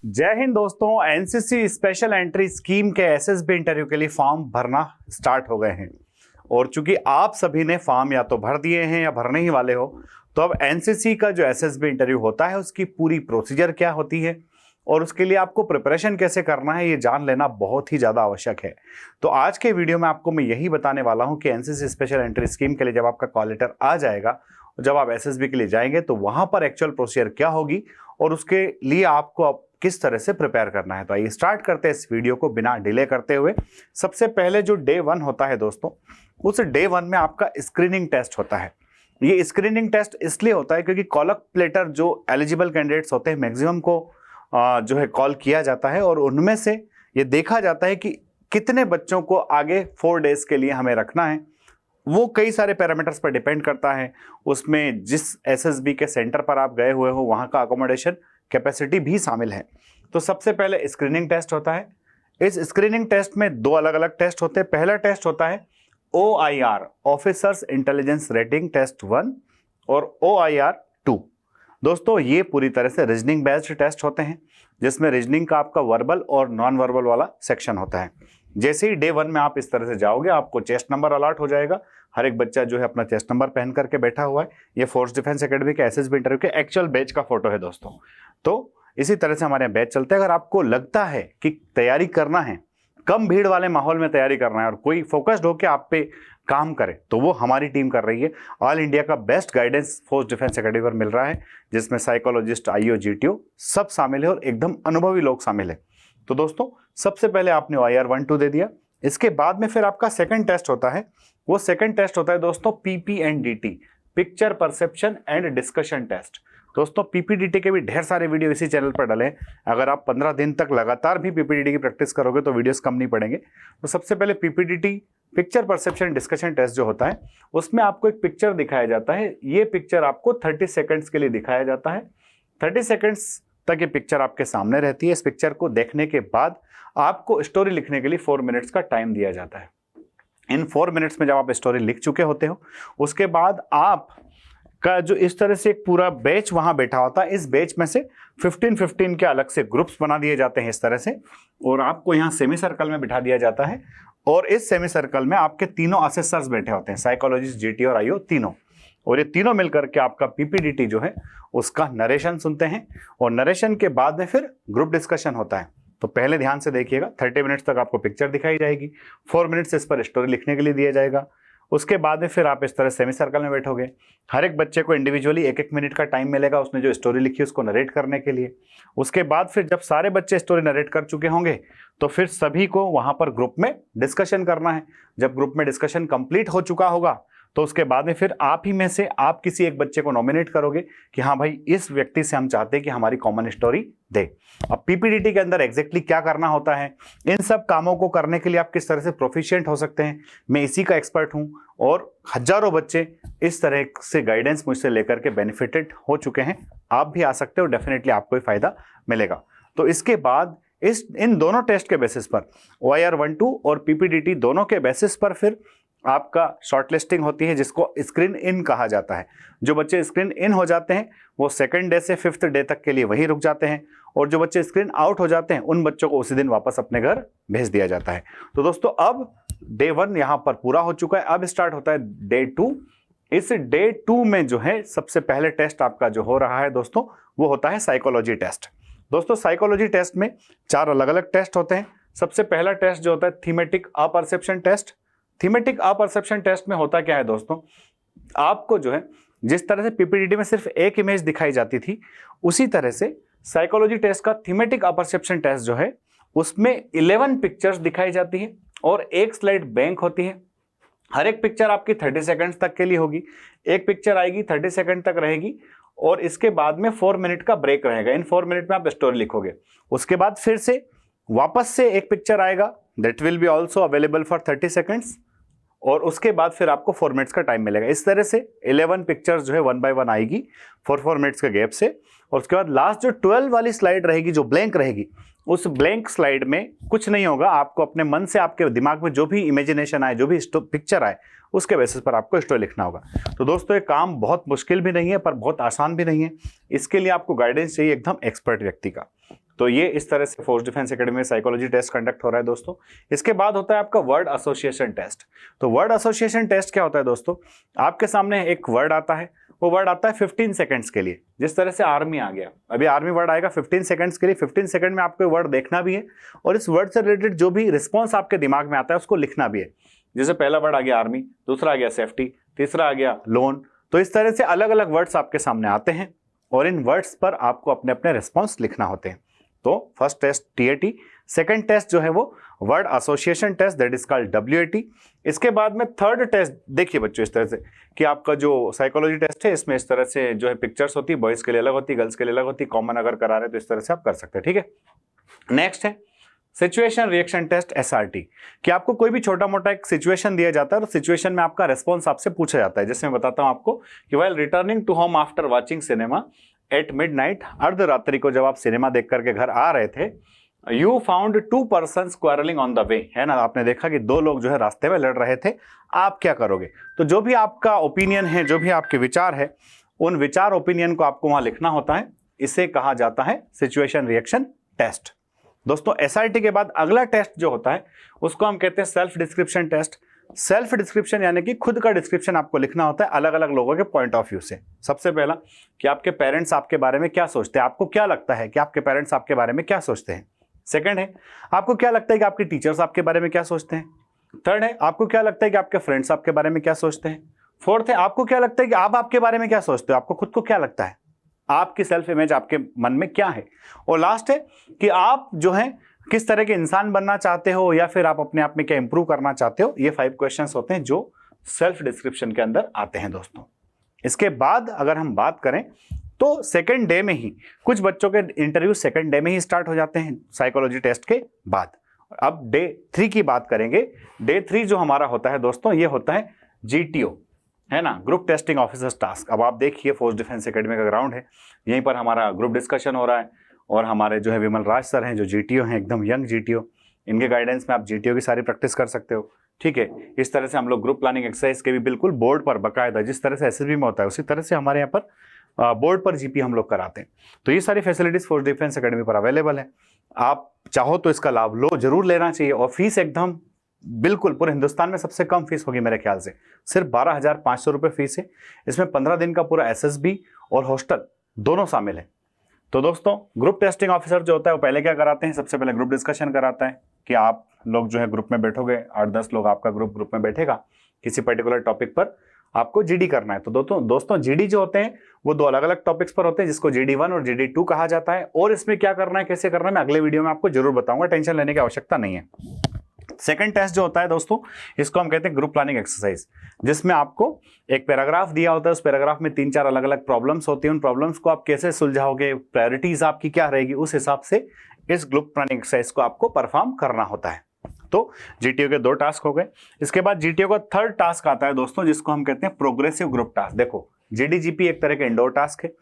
जय हिंद दोस्तों। NCC special entry scheme के एसएसबी इंटरव्यू के लिए फॉर्म भरना स्टार्ट हो गए हैं और चूंकि आप सभी ने फॉर्म या तो भर दिए हैं या भरने ही वाले हो, तो अब एनसीसी का जो एसएसबी इंटरव्यू होता है उसकी पूरी प्रोसीजर क्या होती है और उसके लिए आपको प्रिपरेशन कैसे करना है ये जान लेना बहुत ही ज़्यादा आवश्यक है। तो आज के वीडियो में आपको मैं यही बताने वाला हूं कि एनसीसी स्पेशल एंट्री स्कीम के लिए जब आपका कॉल लेटर आ जाएगा, जब आप एसएसबी के लिए जाएंगे तो वहां पर एक्चुअल प्रोसीजर क्या होगी और उसके लिए आपको अब किस तरह से प्रिपेयर करना है। तो आइए स्टार्ट करते हैं इस वीडियो को बिना डिले करते हुए। सबसे पहले जो डे 1 होता है दोस्तों, उस डे 1 में आपका स्क्रीनिंग टेस्ट होता है। ये स्क्रीनिंग टेस्ट इसलिए होता है क्योंकि कॉलकुलेटर जो एलिजिबल कैंडिडेट्स होते हैं मैक्सिमम को जो है कॉल किया जाता है और उनमें से ये देखा जाता है कि कितने बच्चों को आगे 4 डेज के लिए हमें रखना है। वो कई सारे पैरामीटर्स पर डिपेंड करता है। उसमें जिस एसएसबी के सेंटर पर आप गए हुए हो वहाँ का अकोमोडेशन कैपेसिटी भी शामिल है। तो सबसे पहले स्क्रीनिंग टेस्ट होता है। इस स्क्रीनिंग टेस्ट में 2 अलग अलग टेस्ट होते हैं। पहला टेस्ट होता है OIR officers intelligence rating test 1 और OIR 2। दोस्तों ये पूरी तरह से रीजनिंग बेस्ड टेस्ट होते हैं जिसमें रीजनिंग का आपका वर्बल और नॉन वर्बल वाला सेक्शन होता है। जैसे ही डे 1 में आप इस तरह से जाओगे आपको चेस्ट नंबर अलॉट हो जाएगा। हर एक बच्चा जो है अपना चेस्ट नंबर पहन करके बैठा हुआ है। ये फोर्स डिफेंस एकेडमी के एसएसबी इंटरव्यू के एक्चुअल बैच का फोटो है दोस्तों। तो इसी तरह से हमारे यहाँ बैच चलते हैं। अगर आपको लगता है कि तैयारी करना है, कम भीड़ वाले माहौल में तैयारी करना है और कोई फोकस्ड होकर आप पे काम करे, तो वो हमारी टीम कर रही है। ऑल इंडिया का best guidance force defence academy पर मिल रहा है जिसमें साइकोलॉजिस्ट, IO, GTO सब शामिल है और एकदम अनुभवी लोग शामिल है। तो दोस्तों सबसे पहले आपने OIR 1-2 दे दिया। इसके बाद में फिर आपका सेकंड टेस्ट होता है। वो सेकंड टेस्ट होता है दोस्तों PPNDT, picture perception and discussion test. दोस्तों PPDT के भी ढेर सारे वीडियो इसी चैनल पर डले। अगर आप 15 दिन तक लगातार भी PPDT की प्रैक्टिस करोगे तो वीडियोस कम नहीं पड़ेंगे। तो सबसे पहले PPDT, picture perception discussion test जो होता है उसमें आपको एक पिक्चर दिखाया जाता है। ये पिक्चर आपको 30 सेकेंड्स के लिए दिखाया जाता है। 30 सेकेंड्स तक ये पिक्चर आपके सामने रहती है। इस पिक्चर को देखने के बाद आपको स्टोरी लिखने के लिए 4 मिनट्स का टाइम दिया जाता है। इन 4 मिनट्स में जब आप स्टोरी लिख चुके होते हो उसके बाद आप का जो इस तरह से एक पूरा बैच वहां बैठा होता है, इस बैच में से 15-15 के अलग से ग्रुप्स बना दिए जाते हैं इस तरह से, और आपको यहाँ सेमी सर्कल में बिठा दिया जाता है। और इस सेमी सर्कल में आपके तीनों असेसर्स बैठे होते हैं, साइकोलॉजिस्ट, GTO और IO तीनों, और ये तीनों मिलकर के आपका PPDT जो है उसका नरेशन सुनते हैं और नरेशन के बाद में फिर ग्रुप डिस्कशन होता है। तो पहले ध्यान से देखिएगा, 30 मिनट्स तक आपको पिक्चर दिखाई जाएगी, 4 मिनट्स इस पर स्टोरी लिखने के लिए दिया जाएगा। उसके बाद में फिर आप इस तरह सेमी सर्कल में बैठोगे। हर एक बच्चे को इंडिविजुअली 1-1 मिनट का टाइम मिलेगा उसने जो स्टोरी लिखी उसको नरेट करने के लिए। उसके बाद फिर जब सारे बच्चे स्टोरी नरेट कर चुके होंगे तो फिर सभी को वहां पर ग्रुप में डिस्कशन करना है। जब ग्रुप में डिस्कशन कंप्लीट हो चुका होगा तो उसके बाद में फिर आप ही में से आप किसी एक बच्चे को नॉमिनेट करोगे कि हाँ भाई इस व्यक्ति से हम चाहते हैं कि हमारी कॉमन स्टोरी दे। अब PPDT के अंदर एग्जैक्टली क्या करना होता है, इन सब कामों को करने के लिए आप किस तरह से प्रोफिशिएंट हो सकते हैं, मैं इसी का एक्सपर्ट हूं और हजारों बच्चे इस तरह से गाइडेंस मुझसे लेकर के बेनिफिटेड हो चुके हैं। आप भी आ सकते हो, डेफिनेटली आपको फायदा मिलेगा। तो इसके बाद इन दोनों टेस्ट के बेसिस पर OIR 1-2 और PPDT दोनों के बेसिस पर फिर आपका शॉर्टलिस्टिंग होती है जिसको स्क्रीन इन कहा जाता है। जो बच्चे स्क्रीन इन हो जाते हैं वो 2nd डे से 5th डे तक के लिए वहीं रुक जाते हैं और जो बच्चे स्क्रीन आउट हो जाते हैं उन बच्चों को उसी दिन वापस अपने घर भेज दिया जाता है। तो दोस्तों अब डे 1 यहां पर पूरा हो चुका है। अब स्टार्ट होता है डे 2। इस डे 2 में जो है सबसे पहले टेस्ट आपका जो हो रहा है दोस्तों वो होता है साइकोलॉजी टेस्ट। दोस्तों साइकोलॉजी टेस्ट में 4 अलग अलग टेस्ट होते हैं। सबसे पहला टेस्ट जो होता है thematic apperception test. Thematic apperception test में होता क्या है दोस्तों, आपको जो है जिस तरह से PPDT में सिर्फ एक इमेज दिखाई जाती थी उसी तरह से साइकोलॉजी टेस्ट का थीमेटिक अपरसेप्शन टेस्ट जो है उसमें 11 पिक्चर्स दिखाई जाती है और एक स्लाइड बैंक होती है। हर एक पिक्चर आपकी 30 सेकंड्स तक के लिए होगी। एक पिक्चर आएगी 30 सेकंड तक रहेगी और इसके बाद में 4 मिनट का ब्रेक रहेगा। इन 4 मिनट में आप स्टोरी लिखोगे। उसके बाद फिर से वापस से एक पिक्चर आएगा, that will be also available for 30 seconds और उसके बाद फिर आपको 4 मिनट्स का टाइम मिलेगा। इस तरह से 11 पिक्चर्स जो है 1 बाय 1 आएगी 4 मिनट्स के गैप से। और उसके बाद लास्ट जो 12 वाली स्लाइड रहेगी जो ब्लैंक रहेगी, उस ब्लैंक स्लाइड में कुछ नहीं होगा। आपको अपने मन से आपके दिमाग में जो भी इमेजिनेशन आए, जो भी पिक्चर आए, उसके बेसिस पर आपको स्टोरी लिखना होगा। तो दोस्तों ये काम बहुत मुश्किल भी नहीं है पर बहुत आसान भी नहीं है। इसके लिए आपको गाइडेंस चाहिए एकदम एक्सपर्ट व्यक्ति का। तो ये इस तरह से फोर्स डिफेंस एकेडमी में साइकोलॉजी टेस्ट कंडक्ट हो रहा है दोस्तों। इसके बाद होता है आपका वर्ड एसोसिएशन टेस्ट। तो वर्ड एसोसिएशन टेस्ट क्या होता है दोस्तों, आपके सामने एक वर्ड आता है, वो वर्ड आता है 15 सेकंड्स के लिए। जिस तरह से आर्मी आ गया, अभी आर्मी वर्ड आएगा 15 सेकंड्स के लिए। 15 सेकंड में आपको वर्ड देखना भी है और इस वर्ड से रिलेटेड जो भी रिस्पॉन्स आपके दिमाग में आता है उसको लिखना भी है। जैसे पहला वर्ड आ गया आर्मी, दूसरा आ गया सेफ्टी, तीसरा आ गया लोन। तो इस तरह से अलग अलग वर्ड्स आपके सामने आते हैं और इन वर्ड्स पर आपको अपने अपने रिस्पॉन्स लिखना होते हैं। तो first test TAT, second test जो है वो word association test, that is called WAT। इसके बाद में थर्ड टेस्ट देखिए बच्चों इस तरह से कि आपका जो साइकोलॉजी टेस्ट है इसमें इस तरह से जो है पिक्चर्स होती है, बॉयज के लिए अलग होती है, गर्ल्स के लिए अलग होती है। कॉमन अगर करा रहे हैं तो इस तरह से आप कर सकते हैं, ठीक है। नेक्स्ट है सिचुएशन रिएक्शन टेस्ट SRT, कि आपको कोई भी छोटा मोटा एक सिचुएशन दिया जाता है और सिचुएशन में आपका रेस्पॉन्स आपसे पूछा जाता है। जैसे मैं बताता हूं आपको कि while returning to home after watching cinema at midnight, अर्धरात्रि को जब आप सिनेमा देख करके घर आ रहे थे, you found 2 persons quarrelling on the way, है ना, आपने देखा कि 2 लोग जो है रास्ते में लड़ रहे थे, आप क्या करोगे। तो जो भी आपका ओपिनियन है, जो भी आपके विचार है, उन विचार ओपिनियन को आपको वहां लिखना होता है। इसे कहा जाता है सिचुएशन रिएक्शन टेस्ट। दोस्तों SRT के बाद अगला टेस्ट जो होता है उसको हम कहते हैं self description test. Self description यानी कि खुद का डिस्क्रिप्शन आपको लिखना होता है अलग अलग लोगों के पॉइंट ऑफ व्यू से। सबसे पहला कि आपके पेरेंट्स आपके बारे में क्या सोचते हैं, आपको क्या लगता है कि आपके पेरेंट्स आपके बारे में क्या सोचते हैं। सेकंड है आपको क्या लगता है कि आपके टीचर्स आपके बारे में क्या सोचते हैं। थर्ड है आपको क्या लगता है कि आपके फ्रेंड्स आपके बारे में क्या सोचते हैं। फोर्थ है आपको क्या लगता है कि आप आपके बारे में क्या सोचते हो, आपको खुद को क्या लगता है, आपकी सेल्फ इमेज आपके मन में क्या है। और लास्ट है कि आप जो है किस तरह के इंसान बनना चाहते हो या फिर आप अपने आप में क्या इंप्रूव करना चाहते हो। ये 5 क्वेश्चंस होते हैं जो सेल्फ डिस्क्रिप्शन के अंदर आते हैं दोस्तों। इसके बाद अगर हम बात करें तो सेकंड डे में ही कुछ बच्चों के इंटरव्यू सेकंड डे में ही स्टार्ट हो जाते हैं साइकोलॉजी टेस्ट के बाद। अब डे 3 की बात करेंगे। डे 3 जो हमारा होता है दोस्तों, ये होता है GTO, है ना, ग्रुप टेस्टिंग ऑफिसर्स टास्क। अब आप देखिए फोर्स डिफेंस एकेडमी का ग्राउंड है, यहीं पर हमारा ग्रुप डिस्कशन हो रहा है और हमारे जो है विमल राज सर हैं जो GTO हैं, एकदम यंग GTO, इनके गाइडेंस में आप GTO की सारी प्रैक्टिस कर सकते हो, ठीक है। इस तरह से हम लोग ग्रुप प्लानिंग एक्सरसाइज के भी बिल्कुल बोर्ड पर बकायदा, जिस तरह से SSB में होता है उसी तरह से हमारे यहाँ पर बोर्ड पर GP हम लोग कराते हैं। तो ये सारी फैसिलिटीज फोर्स डिफेंस एकेडमी पर अवेलेबल है। आप चाहो तो इसका लाभ लो, जरूर लेना चाहिए। और फीस एकदम बिल्कुल पूरे हिंदुस्तान में सबसे कम फीस होगी मेरे ख्याल से, सिर्फ 12,500 रुपये फीस है। इसमें 15 दिन का पूरा SSB और हॉस्टल दोनों शामिल है। तो दोस्तों ग्रुप टेस्टिंग ऑफिसर जो होता है वो पहले क्या कराते हैं, सबसे पहले ग्रुप डिस्कशन कराता है कि आप लोग जो है ग्रुप में बैठोगे, 8-10 लोग आपका ग्रुप में बैठेगा, किसी पर्टिकुलर टॉपिक पर आपको GD करना है। तो दोस्तों GD जो होते हैं वो 2 अलग अलग टॉपिक्स पर होते हैं, जिसको GD1 और GD2 कहा जाता है। और इसमें क्या करना है, कैसे करना है, मैं अगले वीडियो में आपको जरूर बताऊंगा, टेंशन लेने की आवश्यकता नहीं है। सेकंड टेस्ट जो होता है दोस्तों, इसको हम कहते हैं ग्रुप प्लानिंग एक्सरसाइज, जिसमें आपको एक पैराग्राफ दिया होता है। उस पैराग्राफ में 3-4 अलग अलग प्रॉब्लम्स होती हैं। उन प्रॉब्लम्स को आप कैसे सुलझाओगे, प्रायोरिटीज आपकी क्या रहेगी, उस हिसाब से इस ग्रुप प्लानिंग एक्सरसाइज को आपको परफॉर्म करना होता है। तो GTO के 2 टास्क हो गए। इसके बाद GTO का थर्ड टास्क आता है दोस्तों, जिसको हम कहते हैं प्रोग्रेसिव ग्रुप टास्क। देखो GDGP एक तरह का इंडोर टास्क है,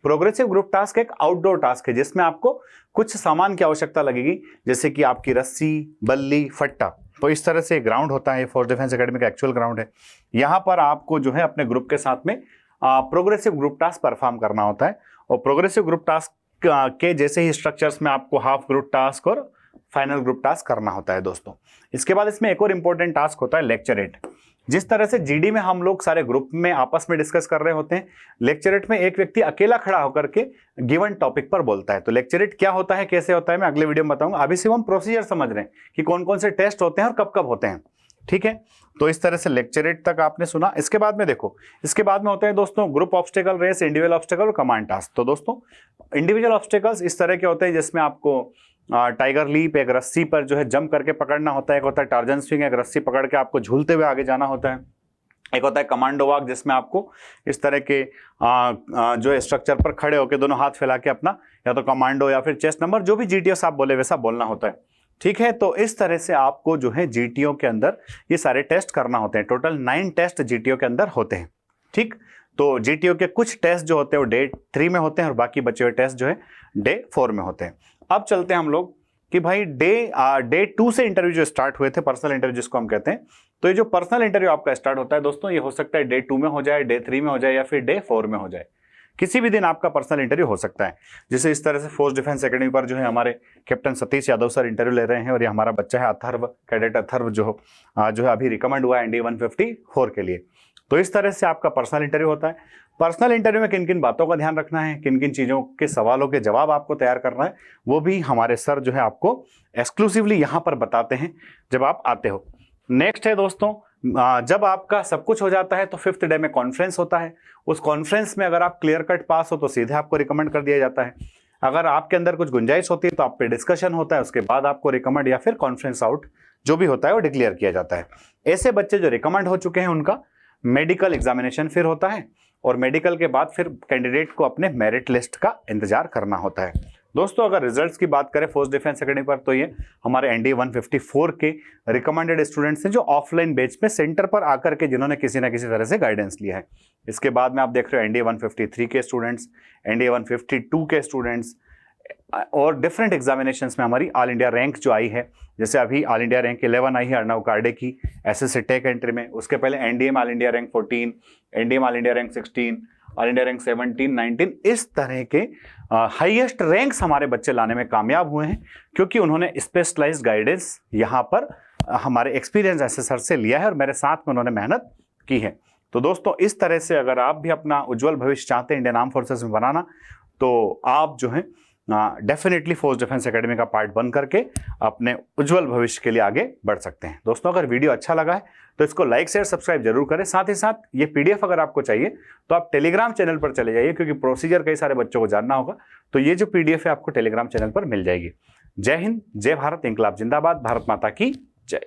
प्रोग्रेसिव ग्रुप टास्क एक आउटडोर टास्क है, जिसमें आपको कुछ सामान की आवश्यकता लगेगी, जैसे कि आपकी रस्सी, बल्ली, फट्टा। तो इस तरह से ग्राउंड होता है, फोर्स डिफेंस एकेडमी का एक्चुअल ग्राउंड है। यहाँ पर आपको जो है अपने ग्रुप के साथ में प्रोग्रेसिव ग्रुप टास्क परफॉर्म करना होता है। और प्रोग्रेसिव ग्रुप टास्क के जैसे ही स्ट्रक्चर्स में आपको हाफ ग्रुप टास्क और फाइनल ग्रुप टास्क करना होता है दोस्तों। इसके बाद इसमें एक और इंपॉर्टेंट टास्क होता है लेक्चरेट। जिस तरह से GD में हम लोग सारे ग्रुप में आपस में डिस्कस कर रहे होते हैं, लेक्चरेट में एक व्यक्ति अकेला खड़ा होकर के गिवन टॉपिक पर बोलता है। तो लेक्चरेट क्या होता है, कैसे होता है, मैं अगले वीडियो में बताऊंगा। अभी सिर्फ हम प्रोसीजर समझ रहे हैं कि कौन कौन से टेस्ट होते हैं और कब कब होते हैं, ठीक है। तो इस तरह से लेक्चरेट तक आपने सुना। इसके बाद में देखो, इसके बाद में होते हैं दोस्तों group obstacle race, individual obstacle और कमांड टास्क। तो दोस्तों इंडिविजुअल ऑब्स्टेकल्स इस तरह के होते हैं जिसमें आपको टाइगर लीप, एक रस्सी पर जो है जंप करके पकड़ना होता है। एक होता है टार्जन स्विंग, एक रस्सी पकड़ के आपको झूलते हुए आगे जाना होता है। एक होता है कमांडो वॉक, जिसमें आपको इस तरह के जो है स्ट्रक्चर पर खड़े होकर दोनों हाथ फैला के अपना या तो कमांडो या फिर चेस्ट नंबर, जो भी GTO आप बोले वैसा बोलना होता है, ठीक है। तो इस तरह से आपको जो है GTO के अंदर ये सारे टेस्ट करना होते हैं। टोटल 9 टेस्ट GTO के अंदर होते हैं, ठीक। तो GTO के कुछ टेस्ट जो होते हैं वो डे 3 में होते हैं और बाकी बचे हुए टेस्ट जो है डे 4 में होते हैं। अब चलते हैं हम लोग कि भाई डे 2 से इंटरव्यू जो स्टार्ट हुए थे, पर्सनल इंटरव्यू जिसको हम कहते हैं। तो ये जो पर्सनल इंटरव्यू आपका स्टार्ट होता है दोस्तों, ये हो सकता है डे 2 में हो जाए, डे 3 में हो जाए या फिर डे 4 में हो जाए। किसी भी दिन आपका पर्सनल इंटरव्यू हो सकता है। जैसे इस तरह से फोर्स डिफेंस एकेडमी पर जो है हमारे captain Satish Yadav sir interview ले रहे हैं, और ये हमारा बच्चा है अथर्व, कैडेट अथर्व जो है अभी रिकमेंड हुआ है NDA 154 के लिए। तो इस तरह से आपका पर्सनल इंटरव्यू होता है। पर्सनल इंटरव्यू में किन किन बातों का ध्यान रखना है, किन किन चीज़ों के सवालों के जवाब आपको तैयार करना है, वो भी हमारे सर जो है आपको एक्सक्लूसिवली यहाँ पर बताते हैं जब आप आते हो। नेक्स्ट है दोस्तों, जब आपका सब कुछ हो जाता है तो 5th डे में कॉन्फ्रेंस होता है। उस कॉन्फ्रेंस में अगर आप क्लियर कट पास हो तो सीधे आपको रिकमेंड कर दिया जाता है। अगर आपके अंदर कुछ गुंजाइश होती है तो आप पे डिस्कशन होता है, उसके बाद आपको रिकमेंड या फिर कॉन्फ्रेंस आउट जो भी होता है वो डिक्लेयर किया जाता है। ऐसे बच्चे जो रिकमेंड हो चुके हैं उनका मेडिकल एग्जामिनेशन फिर होता है, और मेडिकल के बाद फिर कैंडिडेट को अपने मेरिट लिस्ट का इंतजार करना होता है। दोस्तों अगर रिजल्ट्स की बात करें फोर्स डिफेंस एकेडमी पर, तो ये हमारे NDA 154 के रिकमेंडेड स्टूडेंट्स हैं जो ऑफलाइन बेच पे सेंटर पर आकर के जिन्होंने किसी ना किसी तरह से गाइडेंस लिया है। इसके बाद में आप देख रहे हो NDA 153 के स्टूडेंट्स, NDA 152 के स्टूडेंट्स, और डिफरेंट एग्जामिनेशंस में हमारी ऑल इंडिया रैंक जो आई है, जैसे अभी ऑल इंडिया रैंक 11 आई है अर्णव कार्डे की SSC टेक एंट्री में। उसके पहले NDA में ऑल इंडिया रैंक 14, NDA में all India rank 16, all India rank 17, 19, इस तरह के हाईएस्ट रैंक्स हमारे बच्चे लाने में कामयाब हुए हैं, क्योंकि उन्होंने स्पेशलाइज्ड गाइडेंस यहाँ पर हमारे एक्सपीरियंस असेसर से लिया है और मेरे साथ में उन्होंने मेहनत की है। तो दोस्तों इस तरह से अगर आप भी अपना उज्जवल भविष्य चाहते हैं इंडियन आर्म फोर्सेस में बनाना, तो आप जो है डेफिनेटली फोर्स डिफेंस एकेडमी का पार्ट बन करके अपने उज्जवल भविष्य के लिए आगे बढ़ सकते हैं। दोस्तों अगर वीडियो अच्छा लगा है तो इसको लाइक शेयर सब्सक्राइब जरूर करें। साथ ही साथ ये PDF अगर आपको चाहिए तो आप टेलीग्राम चैनल पर चले जाइए, क्योंकि प्रोसीजर कई सारे बच्चों को जानना होगा, तो ये जो PDF है आपको टेलीग्राम चैनल पर मिल जाएगी। जय हिंद, जय भारत, इंकलाब जिंदाबाद, भारत माता की जय।